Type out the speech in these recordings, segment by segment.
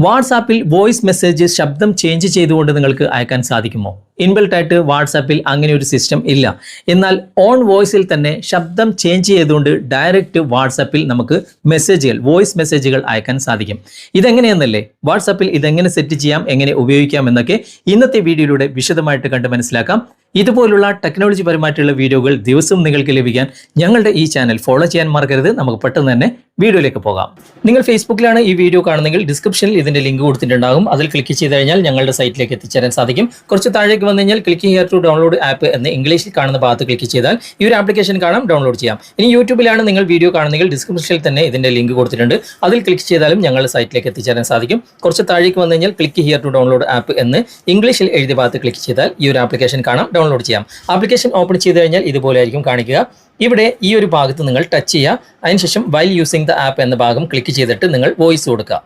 വാട്സാപ്പിൽ voice message ശബ്ദം change ചെയ്തുകൊണ്ട് നിങ്ങൾക്ക് അയക്കാൻ സാധിക്കുമോ? ഇൻബിൽട്ട് ആയിട്ട് വാട്സാപ്പിൽ അങ്ങനെ ഒരു സിസ്റ്റം ഇല്ല. എന്നാൽ ഓൺ വോയിസിൽ തന്നെ ശബ്ദം ചേഞ്ച് ചെയ്തുകൊണ്ട് ഡയറക്റ്റ് വാട്സാപ്പിൽ നമുക്ക് വോയിസ് മെസ്സേജുകൾ അയക്കാൻ സാധിക്കും. ഇതെങ്ങനെയെന്നല്ലേ, വാട്സാപ്പിൽ ഇതെങ്ങനെ സെറ്റ് ചെയ്യാം, എങ്ങനെ ഉപയോഗിക്കാം എന്നൊക്കെ ഇന്നത്തെ വീഡിയോയിലൂടെ വിശദമായിട്ട് കണ്ട് മനസ്സിലാക്കാം. ഇതുപോലുള്ള ടെക്നോളജി പരമായിട്ടുള്ള വീഡിയോകൾ ദിവസവും നിങ്ങൾക്ക് ലഭിക്കാൻ ഞങ്ങളുടെ ഈ ചാനൽ ഫോളോ ചെയ്യാൻ മറക്കരുത്. നമുക്ക് പെട്ടെന്ന് തന്നെ വീഡിയോയിലേക്ക് പോകാം. നിങ്ങൾ ഫേസ്ബുക്കിലാണ് ഈ വീഡിയോ കാണുന്നതെങ്കിൽ ഡിസ്ക്രിപ്ഷനിൽ ഇതിന്റെ ലിങ്ക് കൊടുത്തിട്ടുണ്ടാകും. അതിൽ ക്ലിക്ക് ചെയ്ത് കഴിഞ്ഞാൽ ഞങ്ങളുടെ സൈറ്റിലേക്ക് എത്തിച്ചേരാൻ സാധിക്കും. കുറച്ച് താഴേക്ക് വന്നു കഴിഞ്ഞാൽ click here to download app എന്ന് ഇംഗ്ലീഷിൽ കാണുന്ന ഭാഗത്ത് ക്ലിക്ക് ചെയ്താൽ ഈ ഒരു ആപ്ലിക്കേഷൻ കാണാം, ഡൗൺലോഡ് ചെയ്യാം. ഇനി യൂട്യൂബിലാണ് നിങ്ങൾ വീഡിയോ കാണുന്നതെങ്കിൽ ഡിസ്ക്രിപ്ഷനിൽ തന്നെ ഇതിന്റെ ലിങ്ക് കൊടുത്തിട്ടുണ്ട്. അതിൽ ക്ലിക്ക് ചെയ്താലും ഞങ്ങളുടെ സൈറ്റിലേക്ക് എത്തിച്ചേരാൻ സാധിക്കും. കുറച്ച് താഴേക്ക് വന്നു കഴിഞ്ഞാൽ click here to download app എന്ന് ഇംഗ്ലീഷിൽ എഴുതിയ ഭാഗത്ത് ക്ലിക്ക് ചെയ്താൽ ഈ ഒരു ആപ്ലിക്കേഷൻ കാണാം, ഡൗൺലോഡ് ചെയ്യാം. ആപ്ലിക്കേഷൻ ഓപ്പൺ ചെയ്ത് കഴിഞ്ഞാൽ ഇതുപോലെ ആയിരിക്കും കാണിക്കുക. ഇവിടെ ഈ ഒരു ഭാഗത്ത് നിങ്ങൾ ടച്ച് ചെയ്യുക. അതിനുശേഷം വൈൽ യൂസിങ് ദ ആപ്പ് എന്ന ഭാഗം ക്ലിക്ക് ചെയ്തിട്ട് നിങ്ങൾ വോയിസ് കൊടുക്കുക.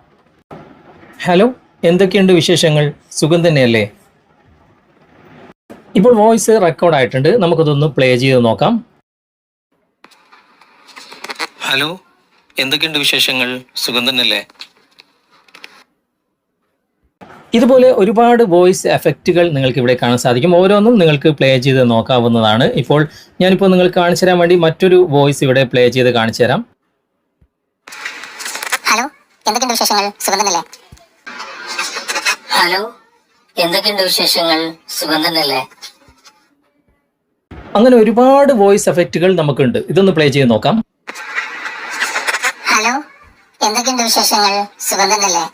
ഹലോ, എന്തൊക്കെയുണ്ട് വിശേഷങ്ങൾ? സുഖം തന്നെയല്ലേ? ഇപ്പോൾ വോയിസ് റെക്കോർഡ് ആയിട്ടുണ്ട്. നമുക്കതൊന്ന് പ്ലേ ചെയ്ത് നോക്കാം. ഹലോ, എന്തൊക്കെയുണ്ട് വിശേഷങ്ങൾ? സുഖം തന്നെയല്ലേ? ഇതുപോലെ ഒരുപാട് വോയിസ് എഫക്റ്റുകൾ നിങ്ങൾക്ക് ഇവിടെ കാണാൻ സാധിക്കും. ഓരോന്നും നിങ്ങൾക്ക് പ്ലേ ചെയ്ത് നോക്കാവുന്നതാണ്. ഇപ്പോൾ ഞാനിപ്പോൾ നിങ്ങൾക്ക് കാണിച്ചു തരാൻ വേണ്ടി മറ്റൊരു വോയിസ് ഇവിടെ പ്ലേ ചെയ്ത് കാണിച്ചു തരാം. ഹലോ, എന്തൊക്കെയുണ്ട് വിശേഷങ്ങൾ? സുഖം തന്നെയല്ലേ? ഹലോ, എന്തൊക്കെയുണ്ട് വിശേഷങ്ങൾ? സുഖം തന്നെയല്ലേ? അങ്ങനെ ഒരുപാട് വോയിസ് എഫക്റ്റുകൾ നമുക്കുണ്ട്. ഇതൊന്ന് പ്ലേ ചെയ്ത് നോക്കാം. ഹലോ, എന്തൊക്കെയുണ്ട് വിശേഷങ്ങൾ? സുഖം തന്നെയല്ലേ?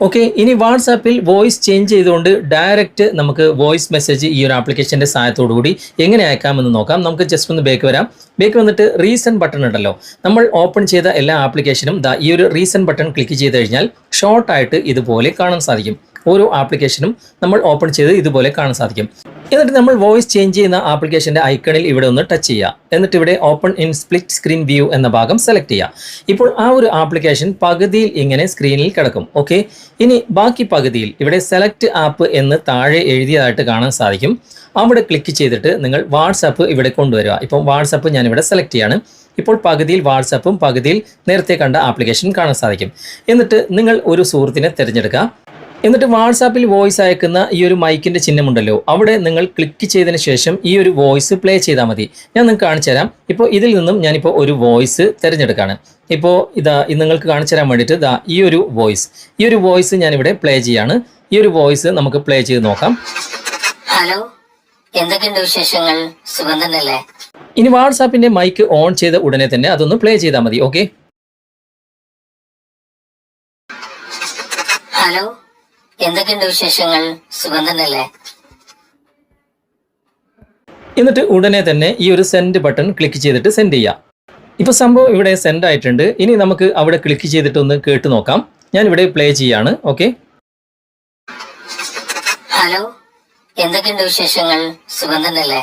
ഓക്കെ, ഇനി വാട്സാപ്പിൽ വോയിസ് ചേഞ്ച് ചെയ്തുകൊണ്ട് ഡയറക്റ്റ് നമുക്ക് വോയിസ് മെസ്സേജ് ഈ ഒരു ആപ്ലിക്കേഷൻ്റെ സഹായത്തോടു കൂടി എങ്ങനെ അയക്കാമെന്ന് നോക്കാം. നമുക്ക് ജസ്റ്റ് ഒന്ന് ബേക്ക് വരാം. ബേക്ക് വന്നിട്ട് റീസെൻഡ് ബട്ടൺ ഉണ്ടല്ലോ, നമ്മൾ ഓപ്പൺ ചെയ്ത എല്ലാ ആപ്ലിക്കേഷനും ഈ ഒരു റീസെൻഡ് ബട്ടൺ ക്ലിക്ക് ചെയ്ത് കഴിഞ്ഞാൽ ഷോർട്ടായിട്ട് ഇതുപോലെ കാണാൻ സാധിക്കും. ഓരോ ആപ്ലിക്കേഷനും നമ്മൾ ഓപ്പൺ ചെയ്ത് ഇതുപോലെ കാണാൻ സാധിക്കും. എന്നിട്ട് നമ്മൾ വോയിസ് ചേഞ്ച് ചെയ്യുന്ന ആപ്ലിക്കേഷൻ്റെ ഐക്കണിൽ ഇവിടെ ഒന്ന് ടച്ച് ചെയ്യുക. എന്നിട്ട് ഇവിടെ open in split screen view എന്ന ഭാഗം സെലക്ട് ചെയ്യുക. ഇപ്പോൾ ആ ഒരു ആപ്ലിക്കേഷൻ പകുതിയിൽ ഇങ്ങനെ സ്ക്രീനിൽ കിടക്കും. ഓക്കെ, ഇനി ബാക്കി പകുതിയിൽ ഇവിടെ സെലക്ട് ആപ്പ് എന്ന് താഴെ എഴുതിയതായിട്ട് കാണാൻ സാധിക്കും. അവിടെ ക്ലിക്ക് ചെയ്തിട്ട് നിങ്ങൾ വാട്സാപ്പ് ഇവിടെ കൊണ്ടുവരിക. ഇപ്പം വാട്സാപ്പ് ഞാനിവിടെ സെലക്ട് ചെയ്യാണ്. ഇപ്പോൾ പകുതിയിൽ വാട്സാപ്പും പകുതിയിൽ നേരത്തെ കണ്ട ആപ്ലിക്കേഷൻ കാണാൻ സാധിക്കും. എന്നിട്ട് നിങ്ങൾ ഒരു സുഹൃത്തിനെ തിരഞ്ഞെടുക്കുക. എന്നിട്ട് വാട്സാപ്പിൽ വോയിസ് അയക്കുന്ന ഈ ഒരു മൈക്കിൻ്റെ ചിഹ്നമുണ്ടല്ലോ, അവിടെ നിങ്ങൾ ക്ലിക്ക് ചെയ്തതിന് ശേഷം ഈ ഒരു വോയിസ് പ്ലേ ചെയ്താൽ മതി. ഞാൻ നിങ്ങൾക്ക് കാണിച്ചു തരാം. ഇപ്പോൾ ഇതിൽ നിന്നും ഞാനിപ്പോൾ ഒരു വോയിസ് തിരഞ്ഞെടുക്കുകയാണ്. ഇപ്പോൾ നിങ്ങൾക്ക് കാണിച്ചു തരാൻ വേണ്ടിയിട്ട് ഈ ഒരു വോയിസ് ഞാനിവിടെ പ്ലേ ചെയ്യാണ്. ഈ ഒരു വോയിസ് നമുക്ക് പ്ലേ ചെയ്ത് നോക്കാം. ഹലോ, എന്തൊക്കെയുണ്ട് വിശേഷങ്ങൾ? സുഖം തന്നെയല്ലേ? ഇനി വാട്സാപ്പിൻ്റെ മൈക്ക് ഓൺ ചെയ്ത ഉടനെ തന്നെ അതൊന്ന് പ്ലേ ചെയ്താൽ മതി. ഓക്കെ, ഹലോ, എന്തൊക്കെയുണ്ട് വിശേഷങ്ങൾ? സുഖം തന്നെയല്ലേ? എന്നിട്ട് ഉടനെ തന്നെ ഈ ഒരു സെൻഡ് ബട്ടൺ ക്ലിക്ക് ചെയ്തിട്ട് സെൻഡ് ചെയ്യാം. ഇപ്പോൾ സംഭവം ഇവിടെ സെൻഡ് ആയിട്ടുണ്ട്. ഇനി നമുക്ക് അവിടെ ക്ലിക്ക് ചെയ്തിട്ട് ഒന്ന് കേട്ട് നോക്കാം. ഞാൻ ഇവിടെ പ്ലേ ചെയ്യാണ്. ഓക്കെ, ഹലോ, എന്തൊക്കെയുണ്ട് വിശേഷങ്ങൾ? സുഖം തന്നെയല്ലേ?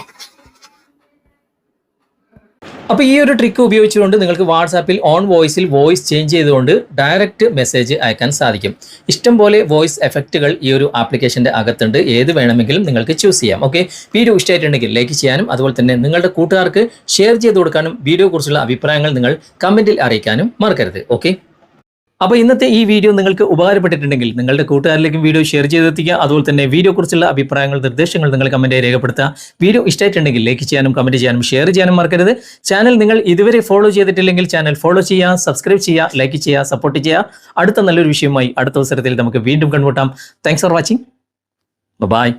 അപ്പോൾ ഈ ഒരു ട്രിക്ക് ഉപയോഗിച്ചുകൊണ്ട് നിങ്ങൾക്ക് വാട്സാപ്പിൽ ഓൺ വോയിസിൽ വോയിസ് ചേഞ്ച് ചെയ്തുകൊണ്ട് ഡയറക്റ്റ് മെസ്സേജ് അയക്കാൻ സാധിക്കും. ഇഷ്ടംപോലെ വോയിസ് എഫക്റ്റുകൾ ഈ ഒരു ആപ്ലിക്കേഷൻ്റെ അകത്തുണ്ട്. ഏത് വേണമെങ്കിലും നിങ്ങൾക്ക് ചൂസ് ചെയ്യാം. ഓക്കെ, വീഡിയോ ഇഷ്ടമായിട്ടുണ്ടെങ്കിൽ ലൈക്ക് ചെയ്യാനും അതുപോലെ തന്നെ നിങ്ങളുടെ കൂട്ടുകാർക്ക് ഷെയർ ചെയ്ത് കൊടുക്കാനും വീഡിയോയെക്കുറിച്ചുള്ള അഭിപ്രായങ്ങൾ നിങ്ങൾ കമൻറ്റിൽ അറിയിക്കാനും മറക്കരുത്. ഓക്കെ, അപ്പോൾ ഇന്നത്തെ ഈ വീഡിയോ നിങ്ങൾക്ക് ഉപകാരപ്പെട്ടിട്ടുണ്ടെങ്കിൽ നിങ്ങളുടെ കൂട്ടുകാരിലേക്കും വീഡിയോ ഷെയർ ചെയ്തെത്തിക്കുക. അതുപോലെ തന്നെ വീഡിയോയെക്കുറിച്ചുള്ള അഭിപ്രായങ്ങൾ, നിർദ്ദേശങ്ങൾ നിങ്ങൾ കമൻറ്റായി രേഖപ്പെടുത്തുക. വീഡിയോ ഇഷ്ടമായിട്ടുണ്ടെങ്കിൽ ലൈക്ക് ചെയ്യാനും കമൻറ്റ് ചെയ്യാനും ഷെയർ ചെയ്യാനും മറക്കരുത്. ചാനൽ നിങ്ങൾ ഇതുവരെ ഫോളോ ചെയ്തിട്ടില്ലെങ്കിൽ ചാനൽ ഫോളോ ചെയ്യുക, സബ്സ്ക്രൈബ് ചെയ്യുക, ലൈക്ക് ചെയ്യുക, സപ്പോർട്ട് ചെയ്യുക. അടുത്ത നല്ലൊരു വിഷയവുമായി അടുത്ത അവസരത്തിൽ നമുക്ക് വീണ്ടും കണ്ടുമുട്ടാം. Thanks for watching. ബൈ.